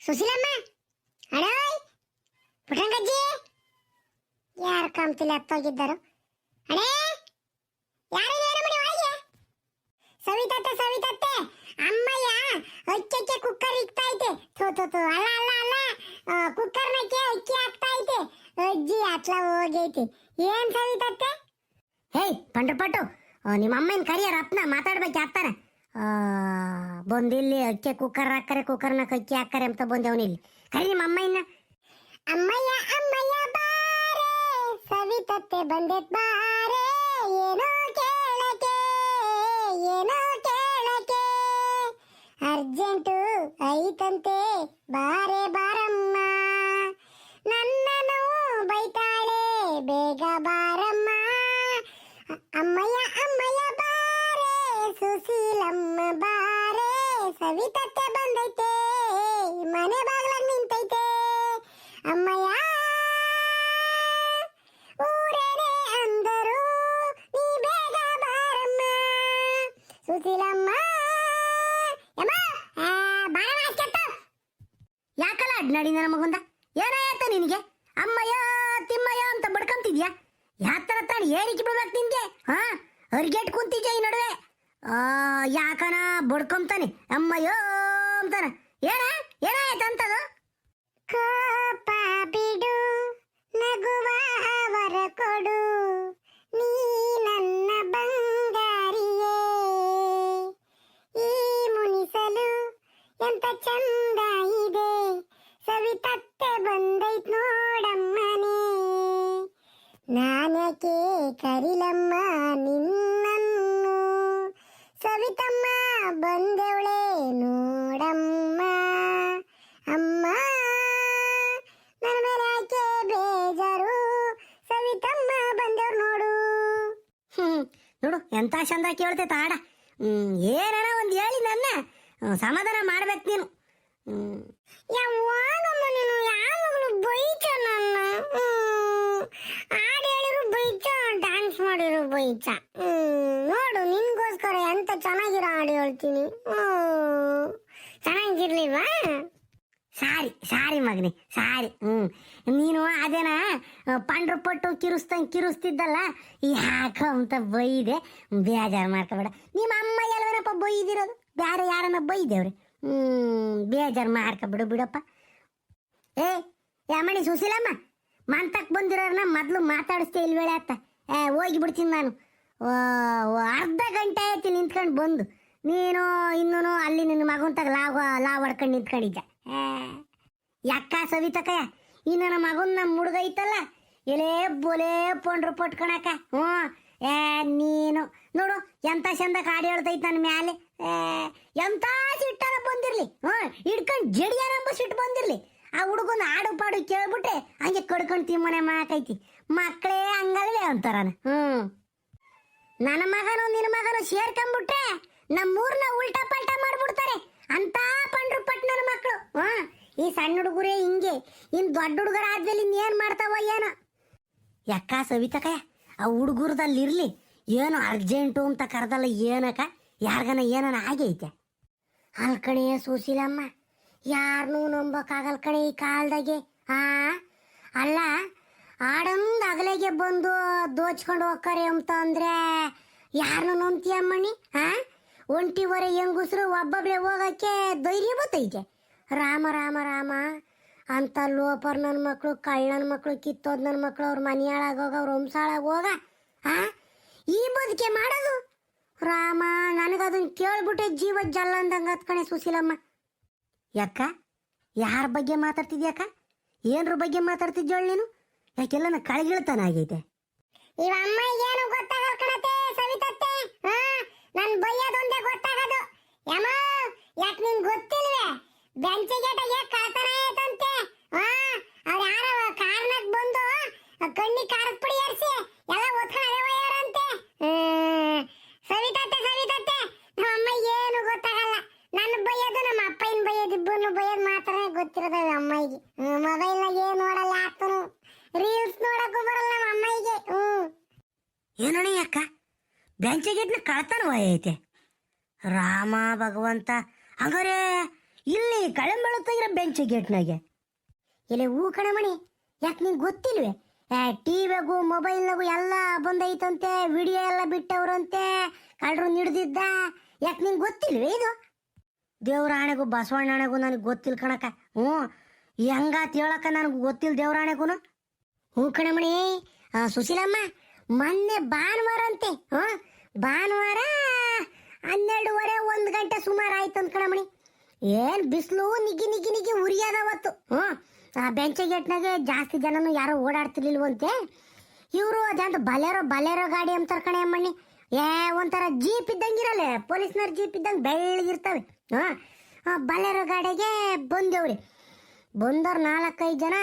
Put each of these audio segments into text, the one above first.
ಸುಶೀಲಮ್ಮ, ಅಡೋಯ್ ಪುಟ್ಟಂಗಜ್ಜಿ, ಯಾರು ಕಾಮ್ತಿಲ್ಲ ಹತ್ತೋಗಿದ್ದರು. ಅಡೇ ಯಾರು ಮನೆ ಒಳಗೆ? ಸವಿತತ್ತೆ ಸವಿತತ್ತೆ, ಅಮ್ಮಯ್ಯ ಅಕ್ಕಕ್ಕೆ ಕುಕ್ಕರ್ ಇಕ್ತಾ ಐತೆ. ಅಲ್ಲ ಅಲ್ಲ ಅಲ್ಲ, ಕುಕ್ಕರ್ನಕ್ಕೆ ಅಕ್ಕಿ ಹಾಕ್ತಾ ಐತೆ. ಅಜ್ಜಿ ಅಟ್ಲ ಹೋಗೈತಿ. ಏನ್ ಸವಿತತ್ತೆ? ಹೇಯ್ ಪಂಡ್ರಪಟ್ಟು, ನಿಮ್ಮ ಅಮ್ಮನ ಕರಿಯರ ಅಪ್ಪನ ಮಾತಾಡ್ಬೇಕು ಆಗ್ತಾನೆ. ಬಂದಿಲ್ಲಿ ಅಕ್ಕಿ ಕುಕ್ಕರ್ ಹಾಕರೆ, ಕುಕ್ಕರ್ನ ಅಕ್ಕಿ ಹಾಕರೆ ಅಂತ ಬಂದವನಿಲ್ಲಿ. ಕರಿ ನಿಮ್ಮ ಅಮ್ಮಯ್ಯನ. ಅಮ್ಮಯ್ಯ ಅಮ್ಮಯ್ಯ ಬಾರೆ, ಸವಿತತ್ತೆ ಬಂದೆತ್ ಬಾರೆ, ಏನೋ ಕೇಳಕ್ಕೆ ಏನೋ ಕೇಳಕ್ಕೆ, ಅರ್ಜೆಂಟು ಐತಂತೆ ಬಾರೆ ಬಾರಮ್ಮ, ನನ್ನನು ಬೈತಾಳೆ ಬೇಗ ಬಾರಮ್ಮ. ಅಮ್ಮಯ್ಯ ಅಮ್ಮಯ್ಯ ಬಾರೆ, ಸುಶೀಲಮ್ಮ ಬಾರೆ, ಸವಿತತ್ತೆ ಬಂದೈತೆ, ಮನೆ ಬಾಗ್ಲಾಗ ನಿಂತೈತೆ. ಅಮ್ಮಯ್ಯ ಊರೇನೆ ಅಂದರು, ನೀ ಬೇಗ ಬಾರಮ್ಮ. ಸುಶೀಲಮ್ಮ ಯಾಕಲ್ಲ ಅಡ್ನಾಡಿ ನನ್ನ ಮಗುಂದ? ಏನಾಯ್ತ ನಿನಗೆ? ಅಮ್ಮಯ್ಯ ತಿಮ್ಮಯ್ಯ ಅಂತ ಬಡ್ಕೊಂತಿದ್ಯಾ? ಯಾತರ ತಾನು ಏರಿಕೆ ಬಿಡ್ಬೇಕು ನಿನ್ಗೆ? ಅರ್ಗೆಟ್ ಕುಂತಿದ್ಯಾ ಈ ನಡುವೆ? ಯಾಕನ ಬಡ್ಕೊಂತಾನೆ ಅಮ್ಮಯ್ಯೋ ಅಂತಾನ. ಏನಾಯ್ತಂತದು? ಕೋಪ ಬಿಡು, ನಗುವ ವರ ಕೊಡು, ನೀ ನನ್ನ ಬಂಗಾರಿಯೇ, ಈ ಮುನಿಸಲು ಎಂತ ಚಂದ ಇದೆ, ಸವಿತತ್ತೆ ಬಂದೈತ್ ನೋಡಮ್ಮನೇ, ನಾನ್ಯಾಕೆ ಕರಿಲಮ್ಮ ನಿನ್ನನ್ನು, ಸವಿತಮ್ಮ ಬಂದೆವಳೆ ನೋಡಮ್ಮ. ಅಮ್ಮ ನನ್ನ ಮೇಲೆ ಯಾಕೆ ಬೇಜಾರು, ಸವಿತಮ್ಮ ಬಂದೆವ್ರು ನೋಡು. ನೋಡು ಎಂತ ಚಂದ ಕೇಳ್ತೈತ ಹಾಡ. ಏನಾರ ಒಂದು ಹೇಳಿ ನನ್ನ ಸಮಾಧಾನ ಮಾಡ್ಬೇಕು ನೀನು. ಯಾವಾಗಮ್ಮ ನೀನು ಯಾವಾಗಲೂ ಬೈಚ ನನ್ನ. ಹಾಡು ಹೇಳಿರು ಬೈಚ, ಡ್ಯಾನ್ಸ್ ಮಾಡಿರು ಬೈಚ. ನೋಡು ನಿನ್ಗೋಸ್ಕರ ಎಂತ ಚೆನ್ನಾಗಿರೋ ಹಾಡು ಹೇಳ್ತೀನಿ. ಚೆನ್ನಾಗಿರ್ಲಿಲ್ವಾ? ಸಾರಿ ಮಗನಿ ಸಾರಿ. ನೀನು ಅದೇನ ಪಂಡ್ರಪಟ್ಟು ಕಿರುಸ್ತಿದ್ದಲ್ಲ, ಯಾಕ ಅಂತ ಬೈದೆ. ಬೇಜಾರು ಮಾಡ್ಕೋಬೇಡ. ನಿಮ್ಮ ಅಮ್ಮ ಎಲ್ಲವನಪ್ಪ ಬೈದಿರೋದು, ಬೇರೆ ಯಾರನ್ನ ಬೈದೇವ್ರಿ. ಬೇಜಾರು ಮಾಡ್ಕೊಬಿಡು ಬಿಡಪ್ಪ. ಯಾಮಣಿ ಸುಶೀಲಮ್ಮ, ಮಂತಕ್ಕೆ ಬಂದಿರೋರನ್ನ ಮೊದಲು ಮಾತಾಡಿಸ್ತೇ ಇಲ್ವೇಳೆ ಅತ್ತ. ಹೋಗಿಬಿಡ್ತೀನಿ ನಾನು. ಅರ್ಧ ಗಂಟೆ ಆಯ್ತು ನಿಂತ್ಕೊಂಡು ಬಂದು. ನೀನು ಇನ್ನೂ ಅಲ್ಲಿ ನಿನ್ನ ಮಗನ ತಗ ಲಾವ್ ಹೊಡ್ಕೊಂಡು ನಿಂತ್ಕೊಂಡಿದ್ದ. ಯಾಕ ಸವಿತಕಯ್ಯ, ಈ ನನ್ನ ಮಗನ ಮುಡುಗೈತಲ್ಲ, ಎಲೇ ಬೋಲೆ ಪೊಂಡ್ರು ಪಟ್ಕೊಳಕ. ನೀನು ನೋಡು ಎಂತ ಚಂದ ಕಾಡಿ ಹೇಳ್ತೈತೆ ನನ್ನ ಮ್ಯಾಲೆ. ಎಂತ ಸಿಟ್ಟಾರ ಬಂದಿರ್ಲಿ, ಹಿಡ್ಕೊಂಡು ಜಡಿಯಾರಂಬ ಸಿಟ್ಟು ಬಂದಿರ್ಲಿ, ಆ ಹುಡುಗನ ಹಾಡು ಪಾಡು ಕೇಳ್ಬಿಟ್ಟೆ ಹಂಗೆ ಕಡ್ಕೊಂಡು ತಿಮ್ಮನೆ ಮಾಕೈತಿ. ಮಕ್ಕಳೇ ಹಂಗಲ್ವೇ ಅಂತಾರ. ನನ್ನ ಮಗನು ನಿನ್ನ ಮಗನು ಸೇರ್ಕೊಂಡ್ಬಿಟ್ರೆ ನಮ್ಮೂರ್ನ ಉಲ್ಟಾ ಪಲ್ಟಾ ಮಾಡ್ಬಿಡ್ತಾರೆ ಅಂತ ಪಂಡ್ರು ಪಟ್ನನ ಮಕ್ಕಳು. ಈ ಸಣ್ಣ ಹುಡುಗರೇ ಹಿಂಗೆ, ಇನ್ ದೊಡ್ಡ ಹುಡುಗರ ಆದ್ಮೇಲೆ ಇನ್ನೇನ್ ಮಾಡ್ತಾವ ಏನೋ. ಯಾಕ ಸವಿತಕಯ್ಯ, ಆ ಹುಡುಗರದಲ್ಲಿರ್ಲಿ ಏನು ಅರ್ಜೆಂಟು ಅಂತ ಕರೆದಲ್ಲ ಏನಕ್ಕ, ಯಾರಿಗನ ಏನನ ಆಗೈತೆ? ಅಲ್ಕಣೆ ಸುಶೀಲಮ್ಮ, ಯಾರನ್ನೂ ನಂಬಕ್ಕಾಗಲ್ ಕಣೆ ಈ ಕಾಲದಾಗೆ. ಅಲ್ಲ, ಆಡಂದು ಅಗಲೆಗೆ ಬಂದು ದೋಚ್ಕೊಂಡು ಹೋಗ್ತಾರೆ ಅಂತ ಅಂದ್ರೆ ಯಾರನ್ನು ನಂಬ್ತೀಯಮ್ಮಣ್ಣಿ? ಒಂಟಿವರೆ ಹೆಂಗುಸ್ರು ಒಬ್ಬೊಬ್ರೆ ಹೋಗಕ್ಕೆ ಧೈರ್ಯ ಬತ್ತೈತೆ. ರಾಮ ರಾಮ ರಾಮ ಅಂತ ಲೋಪರ್ ನನ್ನ ಮಕ್ಕಳು, ಕಳ್ಳನ ಮಕ್ಕಳು, ಕಿತ್ತೋದ್ ನನ್ನ ಮಕ್ಕಳು, ಅವ್ರ ಮನೆಯಾಳಾಗೋಗ, ಅವ್ರ ವಂಶಾಳಾಗೋಗ ಈ ಬದುಕೆ ಮಾಡೋದು. ರಾಮ, ನನಗದನ್ನ ಕೇಳ್ಬಿಟ್ಟೆ ಜೀವ ಜಲ್ಲ ಅಂದಂಗೆ ಹತ್ಕಣೆ ಸುಶೀಲಮ್ಮ. ಯಾಕ ಯಾರ ಬಗ್ಗೆ ಮಾತಾಡ್ತಿದ್ಯಾಕ? ಏನ್ರ ಬಗ್ಗೆ ಮಾತಾಡ್ತಿದ್ಯೋಳು ನೀನು? ಯಾಕೆಲ್ಲ ನಾ ಕಳಗಿಳ್ತಾನಾಗೈತೆ. ಇವ ಅಮ್ಮ ಏನು ಗೊತ್ತಾಗಲ್ ಕಣತೆ ಸವಿತತ್ತೆ. ನನ್ ಬೈಯೋದೊಂದೇ ಗೊತ್ತಾಗದು. ಯಮ್ಮ ಯಾಕೆ ನಿನ್ ಗೊತ್ತಿಲ್ವೇ? ಬೆಂಚಿಗೆ ಕಳ್ತನ ಆಯ್ತಂತೆ. ಅವ್ರು ಯಾರ ಕಾರ್ನಾಗ ಬಂದು ಕಣ್ಣಿ ಖಾರದ ಪುಡಿ ಏರ್ಸಿ ಎಲ್ಲ ಒತ್ಕೊಂಡು ಒಯ್ಯಾರಂತೆ. ಸವಿತತ್ತೆ ನಮ್ಮ ಅಮ್ಮ ಏನು ಗೊತ್ತಾಗಲ್ಲ. ನನ್ನ ಬೈಯೋದು ನಮ್ಮ ಅಪ್ಪನ ಬೈಯೋದು, ಇಬ್ಬರನ್ನು ಬೈಯೋದು ಮಾತ್ರ ಗೊತ್ತಿರೋದ ಅಮ್ಮಗೆ. ಮೊಬೈಲ್ನಾಗ ಏನು ನೋಡಲ್ಲ, ಆಗ್ತಾನು ರೀಲ್ಸ್ ನೋಡಕ್ಕೂ ಬರಲ್ಲ ನಮ್ಮ ಅಮ್ಮಗೆ. ಏನಣ್ಣ ಯಾಕ ಬೆಂಚಿಗೆಟ್ನ ಕಳ್ತನ ಐತೆ? ರಾಮ ಭಗವಂತ, ಹಂಗಾರೆ ಇಲ್ಲಿ ಕಳಂಬಳತ್ತಾಗಿರೋ ಬೆಂಚ್ ಗೇಟ್ನಾಗೆ. ಇಲ್ಲ ಹೂ ಕಣಮಣಿ, ಯಾಕೆ ನಿಂಗೆ ಗೊತ್ತಿಲ್ವೇ? ಟಿವಿಯಾಗು ಮೊಬೈಲ್ನಾಗು ಎಲ್ಲ ಬಂದೈತಂತೆ, ವಿಡಿಯೋ ಎಲ್ಲ ಬಿಟ್ಟವ್ರಂತೆ, ಕಳ್ಳರು ಹಿಡ್ದಿದ್ದ. ಯಾಕೆ ನಿಂಗೆ ಗೊತ್ತಿಲ್ವೇ ಇದು? ದೇವ್ರ ಆಣೆಗೂ ಬಸವಣ್ಣ ಆಣೆಗೂ ನನಗೆ ಗೊತ್ತಿಲ್ಲ ಕಣಕ. ಹೆಂಗಾತ್ ಹೇಳಕ್ಕ ನನಗೆ ಗೊತ್ತಿಲ್ಲ ದೇವ್ರ ಆಣೆಗೂ. ಹ್ಞೂ ಕಣಮಣಿ. ಸುಶೀಲಮ್ಮ, ಮೊನ್ನೆ ಭಾನುವಾರ ಅಂತೆ. ಭಾನುವಾರ 12:30 1 ಗಂಟೆ ಸುಮಾರು ಆಯ್ತು ಅಂತ ಕಣಮಣಿ. ಏನು ಬಿಸಿಲು ನಿಗ್ಗಿ ನಿಗ್ಗಿ ನಿಗ್ಗಿ ಉರಿಯೋದವತ್ತು. ಆ ಬೆಂಚ ಗೇಟ್ನಾಗೆ ಜಾಸ್ತಿ ಜನನು ಯಾರೋ ಓಡಾಡ್ತಿರ್ಲಿಲ್ವಂತೆ. ಇವರು ಅದಂತ ಬಲೇರೋ ಗಾಡಿ ಅಂತಾರೆ ಕಣೆ ಅಮ್ಮಣ್ಣಿ. ಒಂಥರ ಜೀಪ್ ಇದ್ದಂಗಿರಲ್ಲ, ಪೊಲೀಸ್ನವ್ರ ಜೀಪ್ ಇದ್ದಂಗೆ ಬೆಳ್ಳಗಿರ್ತವೆ. ಬಲೇರೋ ಗಾಡಿಗೆ ಬಂದೇವ್ರಿ. ಬಂದವ್ರು 4-5 ಜನ,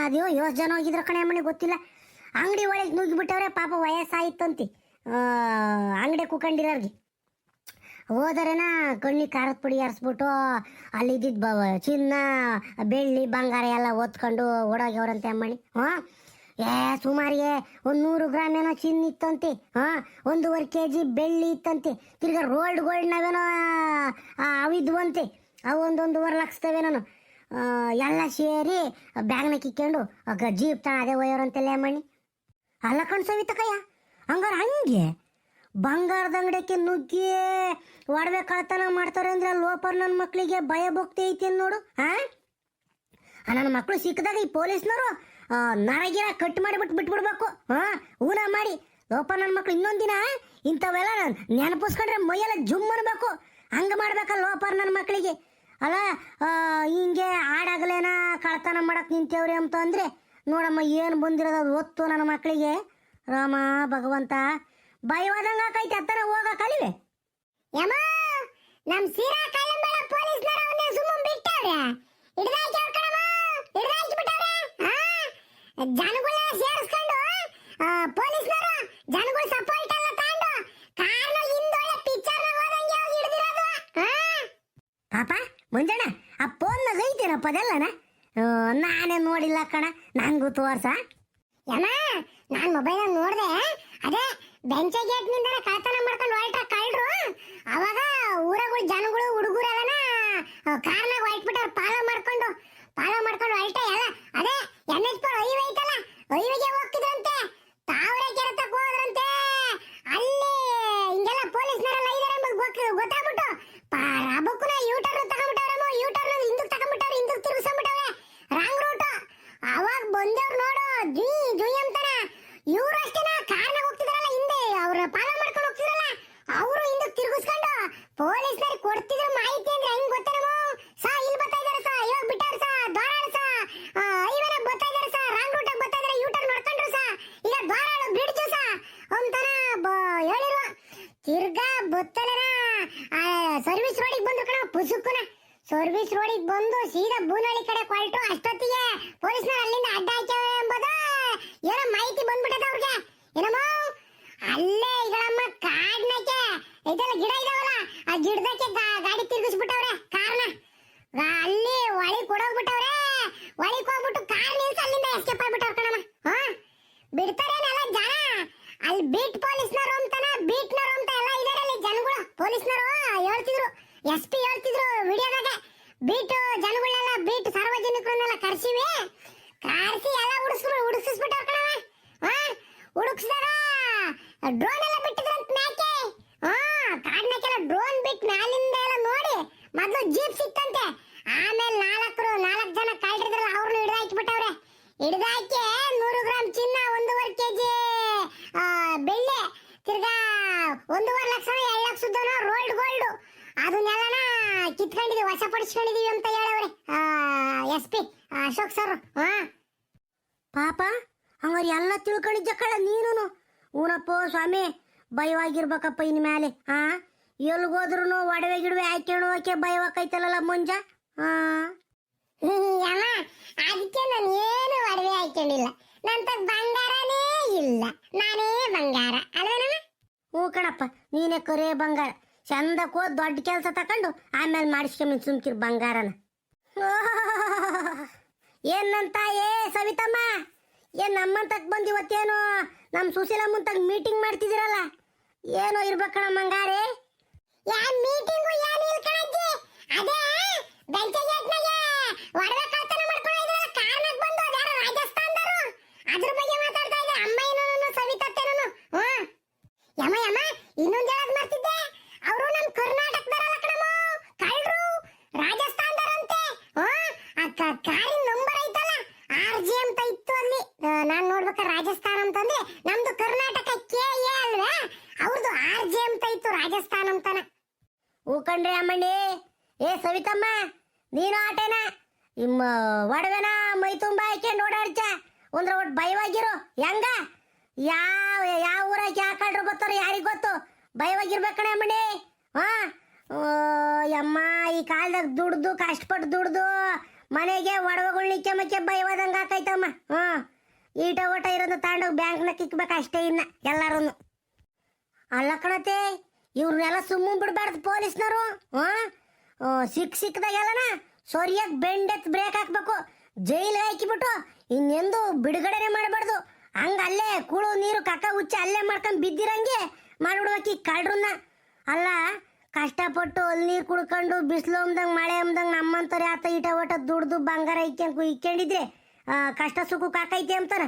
ಅದ್ಯೋ 7 ಜನ ಹೋಗಿದ್ರು ಕಣೆ ಅಮ್ಮಣ್ಣಿ, ಗೊತ್ತಿಲ್ಲ. ಅಂಗಡಿ ಒಳಗೆ ನುಗ್ಗಿಬಿಟ್ಟವ್ರೆ. ಪಾಪ ವಯಸ್ಸಾಯಿತಂತಿ ಅಂಗಡಿ ಕುಕೊಂಡಿರೋರ್ಗೆ. ಹೋದರೇನ ಕಣ್ಣಿಗೆ ಖಾರದ ಪುಡಿ ಹರಿಸ್ಬಿಟ್ಟು ಅಲ್ಲಿದ್ದಿದ್ದು ಚಿನ್ನ ಬೆಳ್ಳಿ ಬಂಗಾರ ಎಲ್ಲ ಓದ್ಕೊಂಡು ಓಡೋಗ್ಯವ್ರಂತೆ ಅಮ್ಮಣ್ಣಿ. ಸುಮಾರಿಗೆ 100 ಗ್ರಾಮ್ ಏನೋ ಚಿನ್ನ ಇತ್ತಂತೆ. 1.5 kg ಬೆಳ್ಳಿ ಇತ್ತಂತೆ. ತಿರ್ಗಾ ರೋಲ್ಡ್ ಗೋಲ್ಡ್ ನಾವೇನೋ ಅವಿದ್ವಂತೆ, ಅವು 1.5 ಲಕ್ಷದವೇನೋ. ಎಲ್ಲ ಸೇರಿ ಬ್ಯಾಗ್ನ ಕಿಕ್ಕೊಂಡು ಜೀಪ್ ತಾಣ ಅದೇ ಒಯ್ಯೋರಂತೆಲ್ಲ ಅಮ್ಮಣ್ಣಿ. ಅಲ್ಲ ಕಣ್ ಸವಿತಕ್ಕಯ್ಯ, ಹಂಗಾರ ಹಂಗೆ ಬಂಗಾರದ ಅಂಗಡಿಗೆ ನುಗ್ಗಿ ಒಡವೆ ಕಳ್ತನ ಮಾಡ್ತಾರೆ ಅಂದ್ರೆ ಲೋಪರ್ ನನ್ನ ಮಕ್ಕಳಿಗೆ ಭಯ ಭಕ್ತಿ ಐತಿ ನೋಡು. ನನ್ನ ಮಕ್ಕಳು ಸಿಕ್ಕದಾಗ ಈ ಪೊಲೀಸ್ನವರು ನರಗಿರ ಕಟ್ ಮಾಡಿಬಿಟ್ಟು ಬಿಟ್ಬಿಡ್ಬೇಕು. ಊನ ಮಾಡಿ ಲೋಪರ್ ನನ್ನ ಮಕ್ಕಳು ಇನ್ನೊಂದಿನ ಇಂಥವೆಲ್ಲ ನೆನಪಿಸ್ಕೊಂಡ್ರೆ ಮೈಯೆಲ್ಲ ಜುಮ್ ಅನ್ಬೇಕು. ಹಂಗೆ ಮಾಡ್ಬೇಕಲ್ಲ ಲೋಪರ್ ನನ್ನ ಮಕ್ಕಳಿಗೆ. ಅಲ್ಲ ಹಿಂಗೆ ಆಡಾಗಲೇನ ಕಳ್ತನ ಮಾಡಕ್ ನಿಂತೇವ್ರಿ ಅಂತ ಅಂದ್ರೆ ನೋಡಮ್ಮ ಏನು ಬಂದಿರೋದು ಒತ್ತು ನನ್ನ ಮಕ್ಕಳಿಗೆ. ರಾಮ ಭಗವಂತ, ಭಯವಾದಂಗ ಆಕೈತೆ. ಹತ್ತನ ಹೋಗ ಕಲಿವೆ ಯಮ್ಮ. ನಮ್ ಸೀರಾ ಕಳ್ಳಂಬಳ ಪೊಲೀಸ್ನರ ಅವನ್ನ ಸುಮ್ಮನೆ ಬಿಟ್ಟವ್ರೆ, ಹಿಡಿದಾಕಿ ಕಣಮ್ಮ, ಹಿಡಿದಾಕಿ ಬಿಟ್ಟವ್ರೆ. ಜನಗಳ ಸೇರಿಸ್ಕೊಂಡು ಪೊಲೀಸ್ನರು ಜನಗಳ ಸಪೋರ್ಟ್ ಎಲ್ಲ ತಗೊಂಡು ಕಾರಣ ಹಿಂದೊಳ್ಳೆ ಪಿಕ್ಚರ್ ಹೋದಂಗೆ ಹೋಗಿ ಹಿಡಿದಿರೋದು. ಪಾಪ ಮುಂಜಾನೆ ಆ ಫೋನ್ನಾಗ ಐತೇನಪ್ಪ ಅದೆಲ್ಲನ? ನಾನೇ ನೋಡಿಲ್ಲ ಕಣ, ನಂಗೂ ತೋರ್ಸ. ಯಮ್ಮ, ನಾನು ಮೊಬೈಲ್ ನೋಡ್ದೆ. ಅದೇ ಬೆಂಚ ಗೇಟ್ ನಿಂದ ಕಳ್ತನ ಮಾಡ್ಕೊಂಡು ಹೊರಟ್ರ ಕಳ್ರು. ಅವಾಗ ಊರಗಳು ಜನಗಳು ಹುಡುಗರು ಎಲ್ಲನ ಕಾರ್ನಾಗ ಹೊರಟ್ಬಿಟ್ಟಾರ ಫಾಲೋ ಮಾಡ್ಕೊಂಡು ಹೊರಟೆ ಎಲ್ಲ. ಅದೇ NH ಹೈವೇ ಐತಲ್ಲ, ಹೈವೇಗೆ ಹೋಗ್ತಿದ್ರಂತೆ. ತಾವರೆ ಕೆರೆ ತಕ್ಕ ಹೋದ್ರಂತೆ. ಅಲ್ಲಿ ಹಿಂಗೆಲ್ಲ ಪೊಲೀಸ್ನರೆಲ್ಲ ಇದಾರೆ ಎಂಬುದು ಗೊತ್ತಾಗ್ಬಿಟ್ಟು ರಬಕ್ಕುನ ಯೂಟರ್ನ್ ತಗೊಂಡ್ಬಿಟ್ಟವ್ರಮ್ಮ. ಯೂಟರ್ನ್ ಹಿಂದಕ್ಕೆ ತಗೊಂಡ್ಬಿಟ್ಟವ್ರೆ, ಹಿಂದಕ್ಕೆ ತಿರುಗಿಸ್ಕೊಂಡ್ಬಿಟ್ಟವ್ರೆ ರಾಂಗ್ ರೂಟ್. ಅವಾಗ ಬಂದವ್ರು ನೋಡು ಜುಯ್ ಅಂತಾನ. ಇವ್ರು ಅಷ್ಟೇನ ಕಾರ್ನಾಗ ಹೋಗ್ತಿದ್ರಲ್ಲ ಹಿಂದೆ, ಅವ್ರ ಫಾಲೋ ಮಾಡ್ಕೊಂಡು ಹೋಗ್ತಿದ್ರಲ್ಲ, ಅವರು ಹಿಂದಕ್ಕೆ ತಿರುಗಿಸ್ಕೊಂಡು ಪೊಲೀಸ್ನರಿಗೆ ಕೊಡ್ತಿದ್ರು ಮಾಹಿತಿ. ಅಂದ್ರೆ ಹೆಂಗ್ ಗೊತ್ತೇನಮ್ಮ? ಇಲ್ಲಿ ಬರ್ತಾ ಇದಾರೆ ಇವಾಗ ಬಿಟ್ಟಾರ ದ್ವಾರಾಳ ಐವನ ಬರ್ತಾ ಇದಾರೆ ರಾಂಗ್ ರೂಟ್ ಬರ್ತಾ ಇದಾರೆ, ಯೂಟರ್ನ್ ಮಾಡ್ಕೊಂಡ್ರು ಈಗ ದ್ವಾರಾಳ ಬ್ರಿಡ್ಜ್ ಅಂತಾನ ಹೇಳಿರುವ. ತಿರ್ಗಾ ಬತ್ತಲನ ಸರ್ವಿಸ್ ರೋಡಿಗೆ ಬಂದ್ರು ಕಣ, ಪುಸುಕುನ ಸರ್ವಿಸ್ ರೋಡಿಗೆ ಬಂದು ಸೀದಾ ಬೂನಹಳ್ಳಿ ಕಡೆ ಹೊರಟು. ಅಷ್ಟೊತ್ತಿಗೆ ಪೊಲೀಸ್ನರು ಅಲ್ಲಿಂದ ಅಡ್ಡ ಹಾಕ್ಯಾವ ಎಂಬುದು ಏನೋ ಮಾಹಿತಿ ಬಂದ್ಬಿಟ್ಟದ ಅವ್ರಿಗೆ. ಏನಮ್ಮ ಅಲ್ಲೇ ಈಗಳಮ್ಮ ಕಾಡ್ನಕ್ಕೆ ಇದೆಲ್ಲ ಗಿಡ ಇದಾವಲ್ಲ, ಆ ಗಿಡದಕ್ಕೆ ಗಾಡಿ ತಿರುಗಿಸ್ಬಿಟ್ಟವ್ರೆ ಕಾರ್ನ. ಅಲ್ಲಿ ಒಳಗೆ ಕೊಡೋಗ್ಬಿಟ್ಟವ್ರೆ. ಒಳಗೆ ಹೋಗ್ಬಿಟ್ಟು ಕಾರ್ ನಿಲ್ಸಿ ಅಲ್ಲಿಂದ ಎಸ್ಕೇಪ್ ಆಗ್ಬಿಟ್ಟವ್ರ ಕಣಮ್ಮ. ಬಿಡ್ತಾರೇನಲ್ಲ ಜನ. ಅಲ್ಲಿ ಬೀಟ್ ಪೊಲೀಸ್ನರು ಅಂತಾನ, ಬೀಟ್ನರು ಅಂತ ಎಲ್ಲ ಇದಾರೆ ಅಲ್ಲಿ ಜನಗಳು. ಪೊಲೀಸ್ನರು ಹೇಳ್ತಿದ್ರು, SP ಹೇಳ್ತಿದ್ರು ವಿಡಿಯೋದಾಗ. ಬೀಟ್ ಜನಗಳನ್ನೆಲ್ಲ, ಬೀಟ್ ಸಾರ್ವಜನಿಕರನ್ನೆಲ್ಲ ಕರ್ಸಿವಿ, ಎಲ್ಲ ಹುಡುಕಿಸ್ಬಿಟ್ಟವ್ರ ಕಣವ. ಹುಡುಕ್ಸಿದಾಗ ಡ್ರೋನ್ ಎಲ್ಲ ಬಿಟ್ಟಿದ್ರಂತ ಮ್ಯಾಕೆ. ಕಾಡ್ನಾಕೆಲ್ಲ ಡ್ರೋನ್ ಬಿಟ್ಟು ಮ್ಯಾಲಿಂದ ಎಲ್ಲ ನೋಡಿ ಮೊದ್ಲು ಜೀಪ್ ಸಿಕ್ತಂತೆ. ಆಮೇಲೆ 4 ಜನ ಕಳ್ರಿದ್ರಲ್ಲ ಅವ್ರನ್ನ ಹಿಡಿದಾಕಿಬಿಟ್ಟವ್ರೆ. ಹಿಡಿದಾಕಿ 100 ಗ್ರಾಮ್ ಚಿನ್ನ, 1.5 kg ಬೆಳ್ಳಿ, ತಿರ್ಗಾ 1.5 ಲಕ್ಷ 2 ಲಕ್ಷದನೋ ರೋಲ್ಡ್ ಗೋಲ್ಡ್ ಅದನ್ನೆಲ್ಲನ ಕಿತ್ಕೊಂಡಿದೀವಿ, ವಶಪಡಿಸ್ಕೊಂಡಿದೀವಿ ಅಂತ ಹೇಳವ್ರೆ SP ಅಶೋಕ್ ಸರ್. ಪಾಪ ಹಂಗಾರೆ ಎಲ್ಲ ತಿಳ್ಕೊಂಡಿದ್ದ ಕಳ ನೀನು. ಊನಪ್ಪ ಸ್ವಾಮಿ, ಭಯವಾಗಿರ್ಬೇಕಪ್ಪ ಇನ್ ಮೇಲೆ. ಎಲ್ಗೋದ್ರು ಒಡವೆ ಗಿಡವೆ ಹಾಕ್ಕೊಂಡು ಹೋಕೆ ಭಯವಾಕೈತಲ್ಲ ಮುಂಜ. ಅಮ್ಮ, ಅದಕ್ಕೆ ನಾನು ಏನು ಒಡವೆ ಹಾಕೊಂಡಿಲ್ಲ. ನಂತ ಬಂಗಾರನೇ ಇಲ್ಲ, ನಾನೇ ಬಂಗಾರ ಅಲ್ವೇನಮ್ಮ? ಹ್ಞೂ ಕಣಪ್ಪ, ನೀನೇ ಕರೇ ಬಂಗಾರ. ಚಂದಕ್ಕೋ ದೊಡ್ಡ ಕೆಲಸ ತಕೊಂಡು ಆಮೇಲೆ ಮಾಡಿಸ್ಕೊಂಡ್ ಸುಮ್ಕಿರ್ ಬಂಗಾರನ. ಏನಂತ ಸವಿತಮ್ಮ, ಏನ್ ನಮ್ಮಂತಕ್ ಬಂದಿವತ್ತೇನು ನಮ್ಮ ಸುಶೀಲಮ್ಮಂತಾಗ ಮೀಟಿಂಗ್ ಮಾಡ್ತಿದಿರಲ್ಲ, ಏನೋ ಇರ್ಬೇಕಣ ಮಂಗಾರೆ. ಯಾ ಮೀಟಿಂಗು ಏನು ಇಲ್ಲ ಕಣಜ್ಜಿ. ಅದೇ ಬೆಂಚಗೇಟ್ನಾಗೆ ಒಡವೆ ಕಳ್ತನ ಮಾಡ್ಕೊಂಡು ಇದ್ರಲ್ಲ ಕಾರ್ನಾಗ ಬಂದು ಯಾರು ರಾಜಸ್ಥಾನದವರು ಅದ್ರ ಬಗ್ಗೆ ಮಾತಾಡ್ತಾ ಇದ್ದೆ ಅಮ್ಮ ಏನೋ ಸವಿತತ್ತೇನೋ ಯಮ್ಮ ಯಮ್ಮ ಇನ್ನೊಂದು ಹೇಳೋದು ಮಾಡ್ತಿದ್ದೆ ಅವರು ನಮ್ಮ ಕರ್ನಾಟಕದವರಲ್ಲ ಕಣಮ್ಮ ಕಳ್ಳರು ರಾಜಸ್ಥಾನದವರಂತೆ ಕಾರಿನ ನಂಬರ್ ಐತಲ್ಲ RJ ಅಂತ ಇತ್ತು ಅಲ್ಲಿ ನಾನು ನೋಡ್ಬೇಕಾದ್ರೆ ರಾಜಸ್ಥಾನ ಅಂತಂದ್ರೆ ನಮ್ದು ಕರ್ನಾಟಕ KA ಅಲ್ವಾ ಅವ್ರದ್ದು RJ ಅಂತ ಇತ್ತು ರಾಜಸ್ಥಾನ ಅಂತಾನ ಹೂ ಕಣ್ರಿ ಅಮ್ಮಣ್ಣಿ. ಏ ಸವಿತಮ್ಮ ನೀನು ಆಟೇನ ನಿಮ್ಮ ಒಡವೆನ ಮೈ ತುಂಬ ಹಾಕ್ಯಂಡು ಓಡಾಡ್ಚ ಒಂದ್ರ ಒಟ್ಟು ಭಯವಾಗಿರು ಹೆಂಗ ಯಾವ ಯಾವ ಊರಾಗ ಯಾವ ಕಳ್ರು ಬರ್ತಾರೋ ಯಾರಿಗ್ ಗೊತ್ತು ಭಯವಾಗಿರ್ಬೇಕಣೆ ಅಮ್ಮಣ್ಣಿ. ಹಾ ಯಮ್ಮ ಈ ಕಾಲದಾಗ ದುಡ್ದು ಕಷ್ಟಪಟ್ಟು ದುಡ್ದು ಮನೆಗೆ ಒಡವೆಗಳ್ನಿಕ್ಕೆ ಮಕ್ಕೆ ಭಯವಾದಂಗ ಆಕೈತಮ್ಮ. ಈಟ ಓಟ ಇರೋದು ತಗೊಂಡೋಗಿ ಬ್ಯಾಂಕ್ನ ಕಿಕ್ಬೇಕು ಅಷ್ಟೇ ಇನ್ನ ಎಲ್ಲಾರು. ಅಲ್ಲ ಕಣತೆ ಇವ್ರನ್ನೆಲ್ಲ ಸುಮ್ಮನೆ ಬಿಡ್ಬಾರ್ದು ಪೊಲೀಸ್ನವರು. ಸಿಕ್ಕದಾಗೆಲ್ಲನ ಸರಿಯಾಗಿ ಬೆಂಡೆತ್ ಬ್ರೇಕ್ ಹಾಕ್ಬೇಕು, ಜೈಲಿಗೆ ಹಾಕಿಬಿಟ್ಟು ಇನ್ನೆಂದು ಬಿಡುಗಡೆನೆ ಮಾಡಬಾರ್ದು. ಹಂಗ ಅಲ್ಲೇ ಕೂಳು ನೀರು ಕಕ್ಕ ಹುಚ್ಚಿ ಅಲ್ಲೇ ಮಾಡ್ಕೊಂಡ್ ಬಿದ್ದಿರಂಗೆ ಮಾಡ್ಬಿಡ್ಬೇಕು ಈ ಕಳ್ರನ್ನ. ಅಲ್ಲ ಕಷ್ಟಪಟ್ಟು ಅಲ್ಲಿ ನೀರು ಕುಡ್ಕೊಂಡು ಬಿಸಿಲು ಅಂದಂಗೆ ಮಳೆ ಅಂದಂಗೆ ನಮ್ಮಂತಾರೆ ಆತ ಈಟ ಓಟ ದುಡ್ದು ಬಂಗಾರ ಇಕ್ಕೊಂಡಿದ್ರೆ ಕಷ್ಟ ಸುಖಕ್ಕೆ ಹಾಕೈತಿ ಅಂತಾರ.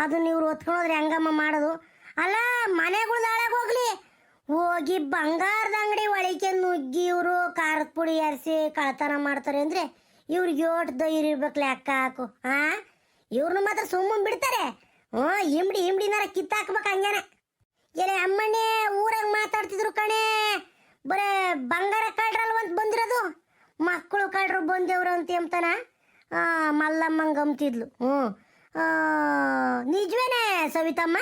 ಅದನ್ನ ಇವ್ರು ಹೊತ್ಕೊಂಡ್ರೆ ಹೆಂಗಮ್ಮ ಮಾಡೋದು. ಅಲ್ಲ ಮನೆಗಳ್ದು ಹಾಳಾಗಿ ಹೋಗ್ಲಿ, ಹೋಗಿ ಬಂಗಾರದ ಅಂಗಡಿ ಒಳಗೆ ನುಗ್ಗಿ ಇವರು ಖಾರದ ಪುಡಿ ಅರಿಸಿ ಕಳ್ತನ ಮಾಡ್ತಾರೆ ಅಂದ್ರೆ ಇವ್ರಿಗೆ ಯೋಟ್ ಧೈರ್ಯ ಇರ್ಬೇಕಲ್ಲ ಅಕ್ಕ ಹಾಕು. ಇವ್ರನ್ನ ಮಾತ್ರ ಸುಮ್ಮನೆ ಬಿಡ್ತಾರೆ. ಇಮ್ಡಿನಾರ ಕಿತ್ತಾಕ್ಬೇಕು ಹಂಗೇನ. ಎಲೆ ಅಮ್ಮಣ್ಣೆ ಊರಾಗ ಮಾತಾಡ್ತಿದ್ರು ಕಣೆ, ಬರೇ ಬಂಗಾರ ಕಳ್ರಲ್ವ ಅಂತ ಬಂದಿರೋದು, ಮಕ್ಕಳು ಕಳ್ರು ಬಂದೇವ್ರು ಅಂತ ಎಂತಾನ ಮಲ್ಲಮ್ಮಂಗೆ ಗಮ್ತಿದ್ಲು. ನಿಜವೇನೆ ಸವಿತಮ್ಮ?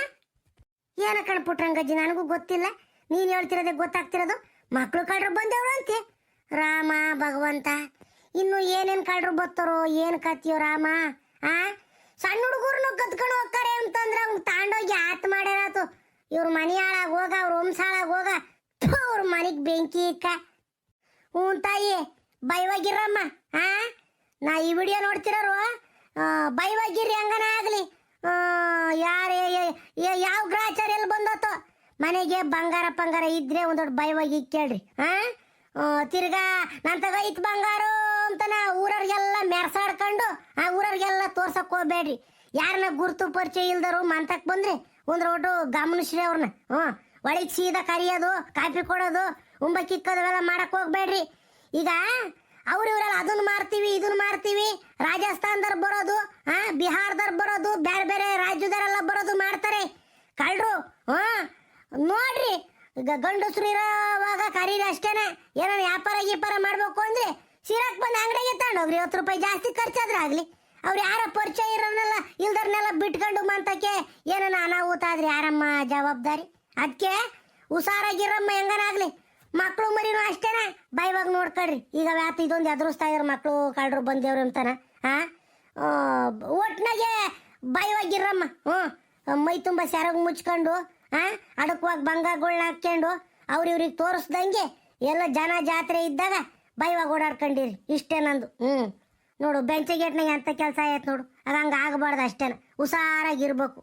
ಏನ ಕಣ್ಪುಟ್ರಂಗಜ್ಜಿ ನನಗೂ ಗೊತ್ತಿಲ್ಲ, ನೀನು ಹೇಳ್ತಿರೋದೇ ಗೊತ್ತಾಗ್ತಿರೋದು. ಮಕ್ಕಳು ಕಳ್ರು ಬಂದೇವ್ರು ಅಂತೆ. ರಾಮ ಭಗವಂತ, ಇನ್ನು ಏನೇನು ಕಳ್ರು ಬರ್ತಾರೋ ಏನು ಕತ್ತಿಯೋ ರಾಮ. ಸಣ್ಣ ಹುಡುಗರ್ನು ಕತ್ಕೊಂಡು ಹೋಗ್ತಾರೆ ಅಂತಂದ್ರೆ ಅವ್ನು ತಾಂಡೋಗಿ ಆತ್ ಮಾಡ್ಯಾರಾತು. ಇವ್ರ ಮನೆ ಹಾಳಾಗ ಹೋಗ, ಅವ್ರ ವಂಶ ಹಾಳಾಗ ಹೋಗ, ಅವ್ರ ಮನೆಗೆ ಬೆಂಕಿ ಇಕ್ಕ. ಹ್ಞೂ ತಾಯಿ ಭಯವಾಗಿರಮ್ಮ. ನಾ ಈ ವಿಡಿಯೋ ನೋಡ್ತಿರೋರು ಭಯವಾಗಿರ್ರಿ ಹಂಗನ ಆಗಲಿ. ಯಾವ ಗ್ರಾಚಾರ ಎಲ್ಲಿ ಬಂದತ್ತೋ ಮನೆಗೆ ಬಂಗಾರ ಪಂಗಾರ ಇದ್ರೆ ಒಂದೊಡ್ಡ ಭಯವಾಗಿ ಕೇಳ್ರಿ. ತಿರ್ಗಾ ನನ್ನ ತಗ ಇತ್ತು ಬಂಗಾರ ಅಂತನ ಊರವ್ರಿಗೆಲ್ಲ ಮೆರ್ಸಾಡ್ಕೊಂಡು ಊರವ್ರಿಗೆಲ್ಲ ತೋರ್ಸಕ್ ಹೋಗ್ಬೇಡ್ರಿ. ಯಾರನ್ನ ಗುರ್ತು ಪರಿಚಯ ಇಲ್ದರು ಮಂತಕ್ ಬಂದ್ರೆ ಒಂದ್ರ ಒಟ್ಟು ಗಮನಿಸ್ರಿ ಅವ್ರನ್ನ. ಒಳಗೆ ಸೀದಾ ಕರಿಯೋದು, ಕಾಫಿ ಕೊಡೋದು, ಉಂಬಕ್ಕಿಕ್ಕೋದವೆಲ್ಲ ಮಾಡಕ್ ಹೋಗ್ಬೇಡ್ರಿ. ಈಗ ಅವ್ರಿವ್ರೆಲ್ಲ ಅದನ್ನ ಮಾಡ್ತೀವಿ ಇದನ್ನ ಮಾಡ್ತೀವಿ, ರಾಜಸ್ಥಾನದವ್ರು ಬರೋದು, ಬಿಹಾರದವ್ರು ಬರೋದು, ಬೇರೆ ಬೇರೆ ರಾಜ್ಯದವರೆಲ್ಲ ಬರೋದು ಮಾಡ್ತಾರೆ ಕಳ್ರು. ನೋಡ್ರಿ ಈಗ ಗಂಡಸ್ರು ಇರೋವಾಗ ಕರೀರಿ ಅಷ್ಟೇನೆ. ಏನೋ ವ್ಯಾಪಾರ ಗೀಪಾರ ಮಾಡ್ಬೇಕು ಅಂದ್ರೆ ಸಿರಾಕ್ ಬಂದು ಅಂಗಡಿಗೆ ತಗೊಂಡೋಗ್ರಿ, 50 ರೂಪಾಯಿ ಜಾಸ್ತಿ ಖರ್ಚಾದ್ರೆ ಆಗ್ಲಿ. ಅವ್ರು ಯಾರ ಪರಿಚಯ ಇರೋನೆಲ್ಲ ಇಲ್ದರ್ನೆಲ್ಲ ಬಿಟ್ಕೊಂಡು ಮಂತಕ್ಕೆ ಏನಾನ ಅನಾಹುತ ಆದ್ರಿ ಯಾರಮ್ಮ ಜವಾಬ್ದಾರಿ? ಅದಕ್ಕೆ ಹುಷಾರಾಗಿರಮ್ಮ ಹೆಂಗನಾಗ್ಲಿ. ಮಕ್ಕಳು ಮರಿನೂ ಅಷ್ಟೇನ ಭಯವಾಗ ನೋಡ್ಕೊಳ್ರಿ. ಈಗ ವ್ಯಾತ ಇದೊಂದು ಎದುರಿಸ್ತಾ ಇದಾರೆ ಮಕ್ಕಳು ಕಳ್ರು ಬಂದೇವ್ರು ಅಂತಾನ. ಒಟ್ನಾಗೆ ಭಯವಾಗಿರಮ್ಮ. ಮೈ ತುಂಬ ಸೆರಗು ಮುಚ್ಕೊಂಡು ಅಡಕವಾಗಿ ಬಂಗಾರಗಳ್ನ ಹಾಕ್ಕೊಂಡು ಅವ್ರಿವ್ರಿಗೆ ತೋರಿಸ್ದಂಗೆ ಎಲ್ಲ ಜನ ಜಾತ್ರೆ ಇದ್ದಾಗ ಭಯವಾಗಿ ಓಡಾಡ್ಕೊಂಡಿರಿ. ಇಷ್ಟೇ ನಂದು. ನೋಡು ಬೆಂಚಗೇಟ್ನಾಗ ಎಂಥ ಕೆಲಸ ಆಯ್ತು ನೋಡು. ಅದು ಹಂಗೆ ಆಗಬಾರ್ದು ಅಷ್ಟೇನ, ಹುಷಾರಾಗಿರ್ಬೇಕು.